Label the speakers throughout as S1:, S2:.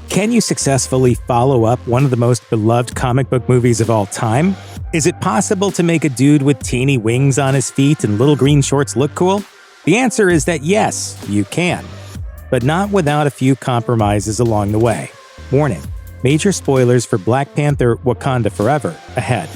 S1: Can you successfully follow up one of the most beloved comic book movies of all time? Is it possible to make a dude with teeny wings on his feet and little green shorts look cool? The answer is that yes, you can. But not without a few compromises along the way. Warning: major spoilers for Black Panther: Wakanda Forever ahead.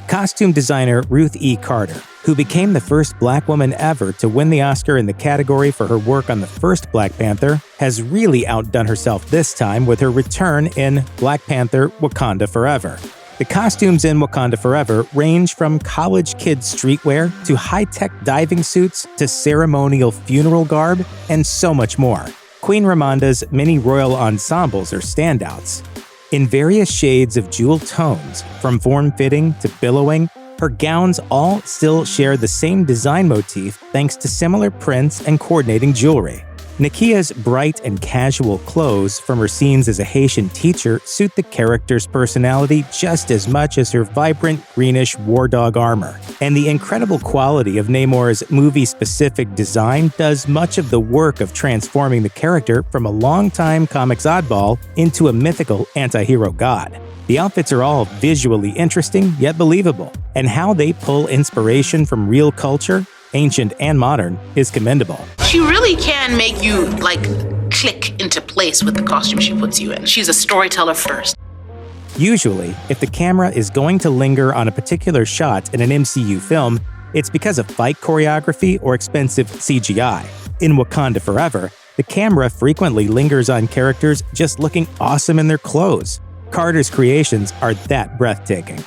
S1: Costume designer Ruth E. Carter, who became the first Black woman ever to win the Oscar in the category for her work on the first Black Panther, has really outdone herself this time with her return in Black Panther: Wakanda Forever. The costumes in Wakanda Forever range from college kids' streetwear to high-tech diving suits to ceremonial funeral garb, and so much more. Queen Ramonda's many royal ensembles are standouts. In various shades of jewel tones, from form-fitting to billowing, her gowns all still share the same design motif thanks to similar prints and coordinating jewelry. Nakia's bright and casual clothes from her scenes as a Haitian teacher suit the character's personality just as much as her vibrant greenish war dog armor. And the incredible quality of Namor's movie-specific design does much of the work of transforming the character from a longtime comics oddball into a mythical anti-hero god. The outfits are all visually interesting yet believable, and how they pull inspiration from real culture, ancient and modern, is commendable.
S2: She really can make you, click into place with the costume she puts you in. She's a storyteller first.
S1: Usually, if the camera is going to linger on a particular shot in an MCU film, it's because of fight choreography or expensive CGI. In Wakanda Forever, the camera frequently lingers on characters just looking awesome in their clothes. Carter's creations are that breathtaking.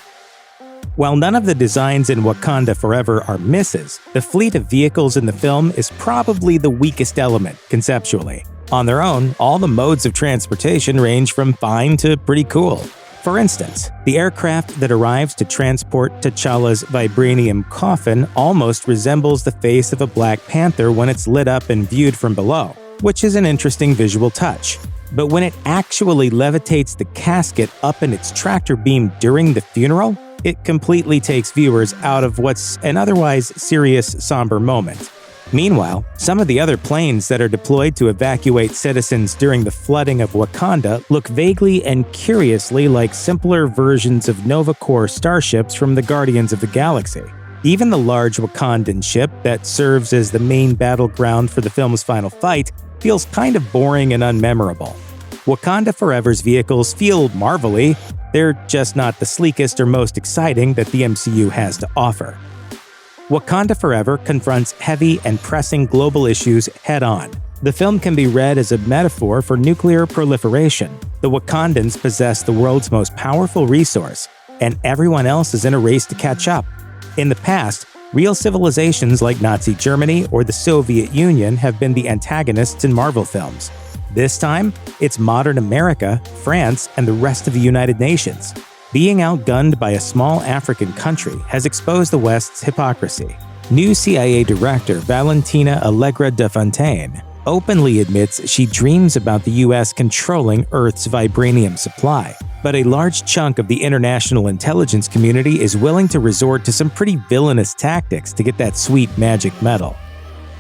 S1: While none of the designs in Wakanda Forever are misses, the fleet of vehicles in the film is probably the weakest element conceptually. On their own, all the modes of transportation range from fine to pretty cool. For instance, the aircraft that arrives to transport T'Challa's vibranium coffin almost resembles the face of a Black Panther when it's lit up and viewed from below, which is an interesting visual touch. But when it actually levitates the casket up in its tractor beam during the funeral, it completely takes viewers out of what's an otherwise serious, somber moment. Meanwhile, some of the other planes that are deployed to evacuate citizens during the flooding of Wakanda look vaguely and curiously like simpler versions of Nova Corps starships from the Guardians of the Galaxy. Even the large Wakandan ship that serves as the main battleground for the film's final fight feels kind of boring and unmemorable. Wakanda Forever's vehicles feel marvelly, they're just not the sleekest or most exciting that the MCU has to offer. Wakanda Forever confronts heavy and pressing global issues head-on. The film can be read as a metaphor for nuclear proliferation. The Wakandans possess the world's most powerful resource, and everyone else is in a race to catch up. In the past, real civilizations like Nazi Germany or the Soviet Union have been the antagonists in Marvel films. This time, it's modern America, France, and the rest of the United Nations. Being outgunned by a small African country has exposed the West's hypocrisy. New CIA Director Valentina Allegra de Fontaine openly admits she dreams about the US controlling Earth's vibranium supply, but a large chunk of the international intelligence community is willing to resort to some pretty villainous tactics to get that sweet magic metal.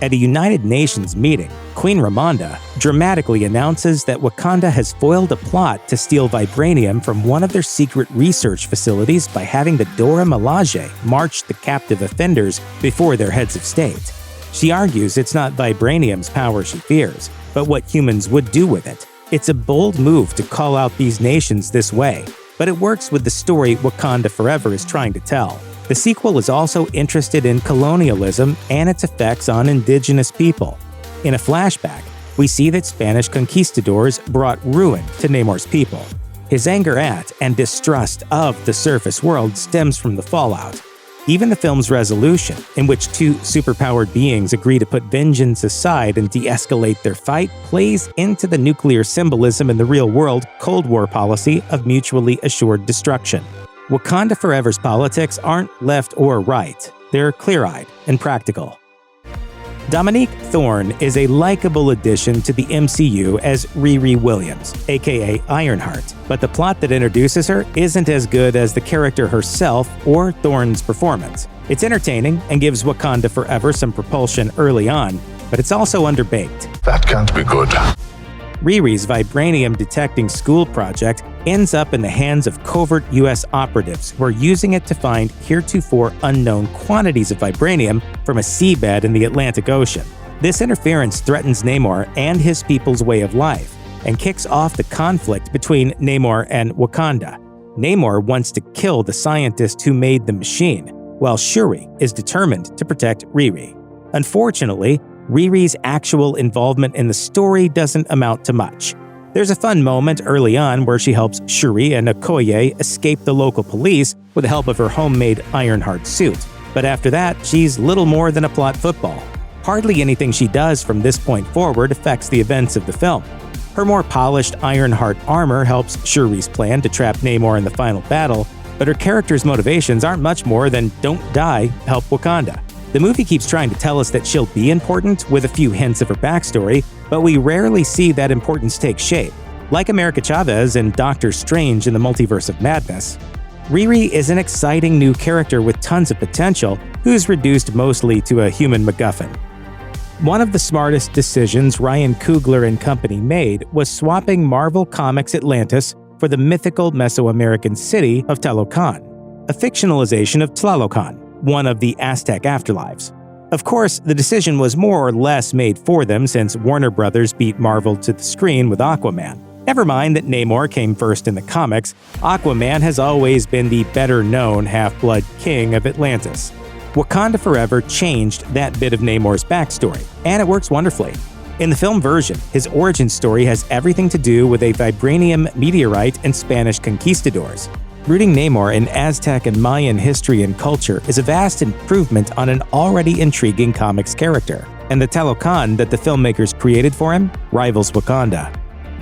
S1: At a United Nations meeting, Queen Ramonda dramatically announces that Wakanda has foiled a plot to steal vibranium from one of their secret research facilities by having the Dora Milaje march the captive offenders before their heads of state. She argues it's not vibranium's power she fears, but what humans would do with it. It's a bold move to call out these nations this way, but it works with the story Wakanda Forever is trying to tell. The sequel is also interested in colonialism and its effects on indigenous people. In a flashback, we see that Spanish conquistadors brought ruin to Namor's people. His anger at and distrust of the surface world stems from the fallout. Even the film's resolution, in which two superpowered beings agree to put vengeance aside and de-escalate their fight, plays into the nuclear symbolism in the real-world Cold War policy of mutually assured destruction. Wakanda Forever's politics aren't left or right. They're clear-eyed and practical. Dominique Thorne is a likable addition to the MCU as Riri Williams, aka Ironheart, but the plot that introduces her isn't as good as the character herself or Thorne's performance. It's entertaining and gives Wakanda Forever some propulsion early on, but it's also underbaked.
S3: That can't be good.
S1: Riri's vibranium-detecting school project ends up in the hands of covert U.S. operatives who are using it to find heretofore unknown quantities of vibranium from a seabed in the Atlantic Ocean. This interference threatens Namor and his people's way of life, and kicks off the conflict between Namor and Wakanda. Namor wants to kill the scientist who made the machine, while Shuri is determined to protect Riri. Unfortunately, Riri's actual involvement in the story doesn't amount to much. There's a fun moment early on where she helps Shuri and Okoye escape the local police with the help of her homemade Ironheart suit. But after that, she's little more than a plot football. Hardly anything she does from this point forward affects the events of the film. Her more polished Ironheart armor helps Shuri's plan to trap Namor in the final battle, but her character's motivations aren't much more than don't die, help Wakanda. The movie keeps trying to tell us that she'll be important with a few hints of her backstory, but we rarely see that importance take shape. Like America Chavez and Doctor Strange in the Multiverse of Madness, Riri is an exciting new character with tons of potential who's reduced mostly to a human MacGuffin. One of the smartest decisions Ryan Coogler and company made was swapping Marvel Comics Atlantis for the mythical Mesoamerican city of Talokan, a fictionalization of Tlalocan, one of the Aztec afterlives. Of course, the decision was more or less made for them since Warner Brothers beat Marvel to the screen with Aquaman. Never mind that Namor came first in the comics, Aquaman has always been the better-known half-blood king of Atlantis. Wakanda Forever changed that bit of Namor's backstory, and it works wonderfully. In the film version, his origin story has everything to do with a vibranium meteorite and Spanish conquistadors. Rooting Namor in Aztec and Mayan history and culture is a vast improvement on an already intriguing comics character, and the Talokan that the filmmakers created for him rivals Wakanda.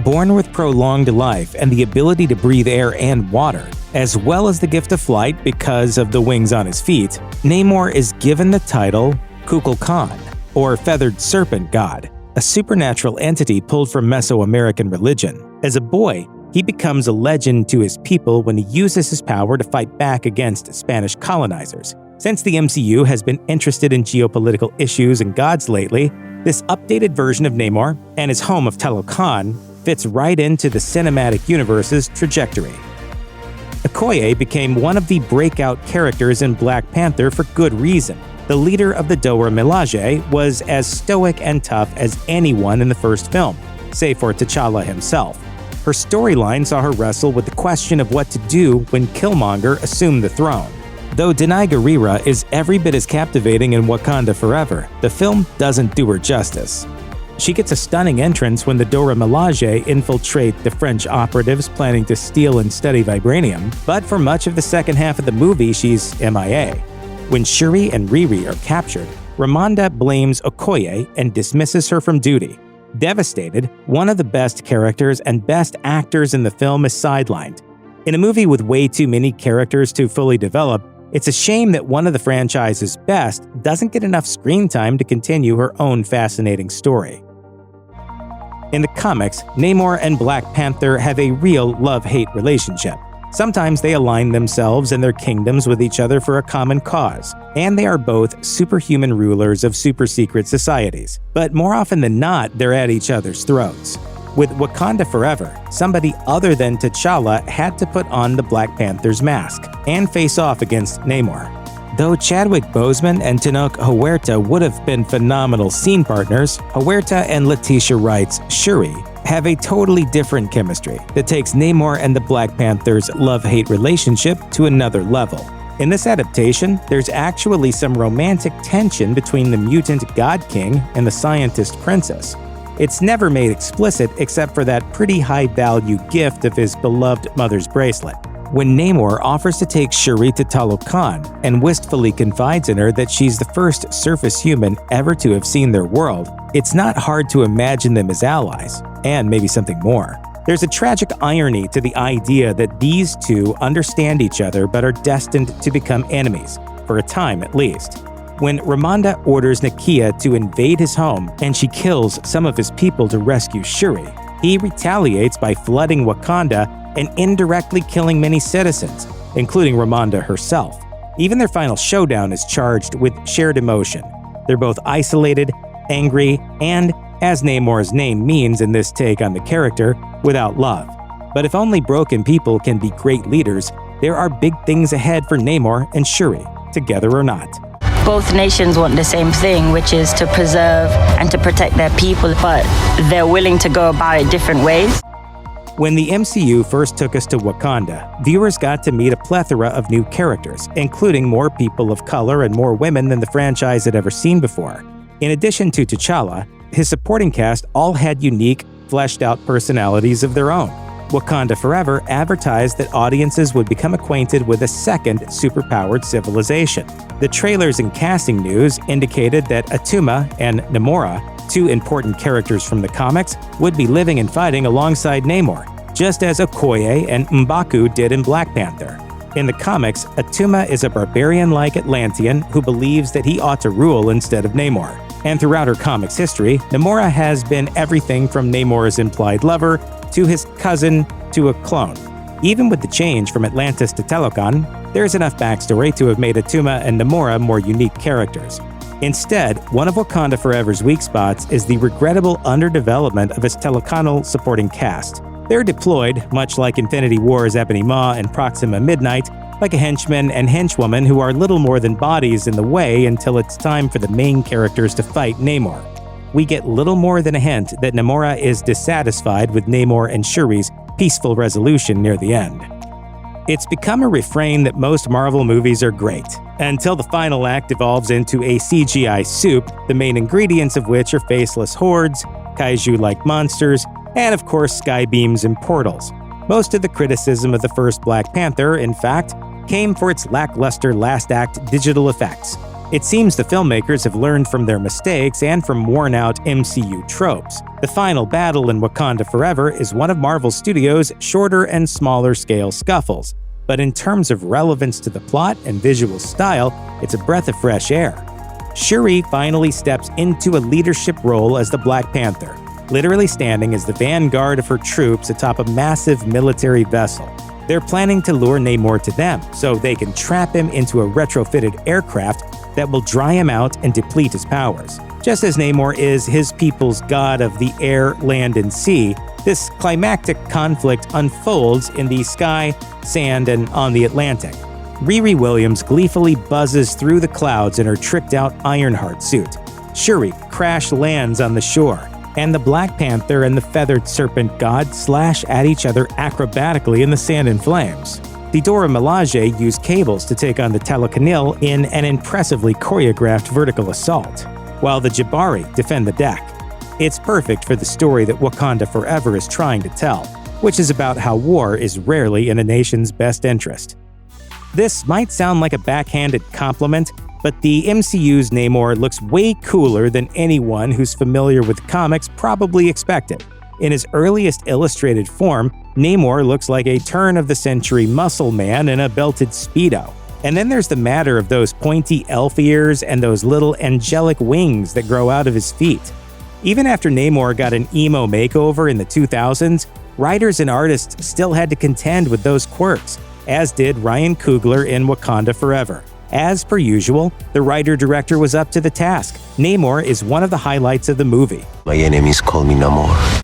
S1: Born with prolonged life and the ability to breathe air and water, as well as the gift of flight because of the wings on his feet, Namor is given the title Kukulkan, or Feathered Serpent God, a supernatural entity pulled from Mesoamerican religion. As a boy, he becomes a legend to his people when he uses his power to fight back against Spanish colonizers. Since the MCU has been interested in geopolitical issues and gods lately, this updated version of Namor and his home of Talokan fits right into the cinematic universe's trajectory. Okoye became one of the breakout characters in Black Panther for good reason. The leader of the Dora Milaje was as stoic and tough as anyone in the first film, save for T'Challa himself. Her storyline saw her wrestle with the question of what to do when Killmonger assumed the throne. Though Denai Guerrera is every bit as captivating in Wakanda Forever, the film doesn't do her justice. She gets a stunning entrance when the Dora Milaje infiltrate the French operatives planning to steal and study vibranium, but for much of the second half of the movie she's MIA. When Shuri and Riri are captured, Ramonda blames Okoye and dismisses her from duty. Devastated, one of the best characters and best actors in the film is sidelined. In a movie with way too many characters to fully develop, it's a shame that one of the franchise's best doesn't get enough screen time to continue her own fascinating story. In the comics, Namor and Black Panther have a real love-hate relationship. Sometimes they align themselves and their kingdoms with each other for a common cause, and they are both superhuman rulers of super-secret societies. But more often than not, they're at each other's throats. With Wakanda Forever, somebody other than T'Challa had to put on the Black Panther's mask and face off against Namor. Though Chadwick Boseman and Tenoch Huerta would have been phenomenal scene partners, Huerta and Letitia Wright's Shuri have a totally different chemistry that takes Namor and the Black Panther's love-hate relationship to another level. In this adaptation, there's actually some romantic tension between the mutant God King and the scientist princess. It's never made explicit except for that pretty high-value gift of his beloved mother's bracelet. When Namor offers to take Shuri to Talokan and wistfully confides in her that she's the first surface human ever to have seen their world, it's not hard to imagine them as allies, and maybe something more. There's a tragic irony to the idea that these two understand each other but are destined to become enemies, for a time at least. When Ramonda orders Nakia to invade his home and she kills some of his people to rescue Shuri, he retaliates by flooding Wakanda and indirectly killing many citizens, including Ramonda herself. Even their final showdown is charged with shared emotion. They're both isolated, angry, and as Namor's name means in this take on the character, without love. But if only broken people can be great leaders, there are big things ahead for Namor and Shuri, together or not.
S3: Both nations want the same thing, which is to preserve and to protect their people, but they're willing to go about it different ways.
S1: When the MCU first took us to Wakanda, viewers got to meet a plethora of new characters, including more people of color and more women than the franchise had ever seen before. In addition to T'Challa, his supporting cast all had unique, fleshed-out personalities of their own. Wakanda Forever advertised that audiences would become acquainted with a second superpowered civilization. The trailers and casting news indicated that Attuma and Namora, two important characters from the comics, would be living and fighting alongside Namor, just as Okoye and M'Baku did in Black Panther. In the comics, Attuma is a barbarian-like Atlantean who believes that he ought to rule instead of Namor. And throughout her comics history, Namora has been everything from Namor's implied lover to his cousin to a clone. Even with the change from Atlantis to Talokan, there's enough backstory to have made Attuma and Namora more unique characters. Instead, one of Wakanda Forever's weak spots is the regrettable underdevelopment of its Talokanal supporting cast. They're deployed, much like Infinity War's Ebony Maw and Proxima Midnight, like a henchman and henchwoman who are little more than bodies in the way until it's time for the main characters to fight Namor. We get little more than a hint that Namora is dissatisfied with Namor and Shuri's peaceful resolution near the end. It's become a refrain that most Marvel movies are great, until the final act evolves into a CGI soup, the main ingredients of which are faceless hordes, kaiju-like monsters, and of course skybeams and portals. Most of the criticism of the first Black Panther, in fact, came for its lackluster last act digital effects. It seems the filmmakers have learned from their mistakes and from worn-out MCU tropes. The final battle in Wakanda Forever is one of Marvel Studios' shorter and smaller scale scuffles, but in terms of relevance to the plot and visual style, it's a breath of fresh air. Shuri finally steps into a leadership role as the Black Panther, literally standing as the vanguard of her troops atop a massive military vessel. They're planning to lure Namor to them so they can trap him into a retrofitted aircraft that will dry him out and deplete his powers. Just as Namor is his people's god of the air, land, and sea, this climactic conflict unfolds in the sky, sand, and on the Atlantic. Riri Williams gleefully buzzes through the clouds in her tricked-out Ironheart suit. Shuri crash lands on the shore, and the Black Panther and the feathered serpent god slash at each other acrobatically in the sand and flames. The Dora Milaje use cables to take on the Talokanil in an impressively choreographed vertical assault, while the Jabari defend the deck. It's perfect for the story that Wakanda Forever is trying to tell, which is about how war is rarely in a nation's best interest. This might sound like a backhanded compliment, but the MCU's Namor looks way cooler than anyone who's familiar with comics probably expected. In his earliest illustrated form, Namor looks like a turn-of-the-century muscle man in a belted Speedo. And then there's the matter of those pointy elf ears and those little angelic wings that grow out of his feet. Even after Namor got an emo makeover in the 2000s, writers and artists still had to contend with those quirks, as did Ryan Coogler in Wakanda Forever. As per usual, the writer-director was up to the task. Namor is one of the highlights of the movie.
S4: My enemies call me Namor.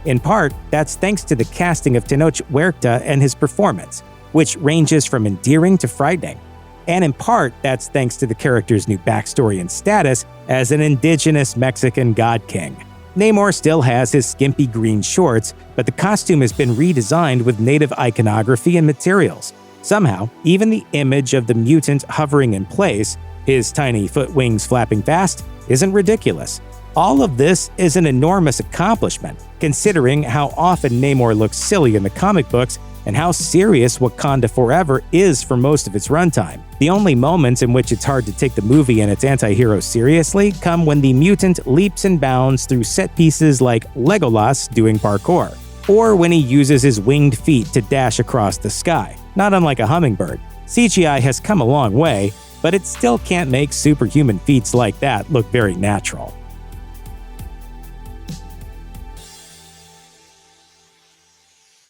S1: In part, that's thanks to the casting of Tenoch Huerta and his performance, which ranges from endearing to frightening. And in part, that's thanks to the character's new backstory and status as an indigenous Mexican god king. Namor still has his skimpy green shorts, but the costume has been redesigned with native iconography and materials. Somehow, even the image of the mutant hovering in place, his tiny foot wings flapping fast, isn't ridiculous. All of this is an enormous accomplishment, considering how often Namor looks silly in the comic books and how serious Wakanda Forever is for most of its runtime. The only moments in which it's hard to take the movie and its anti-hero seriously come when the mutant leaps and bounds through set pieces like Legolas doing parkour, or when he uses his winged feet to dash across the sky, not unlike a hummingbird. CGI has come a long way, but it still can't make superhuman feats like that look very natural.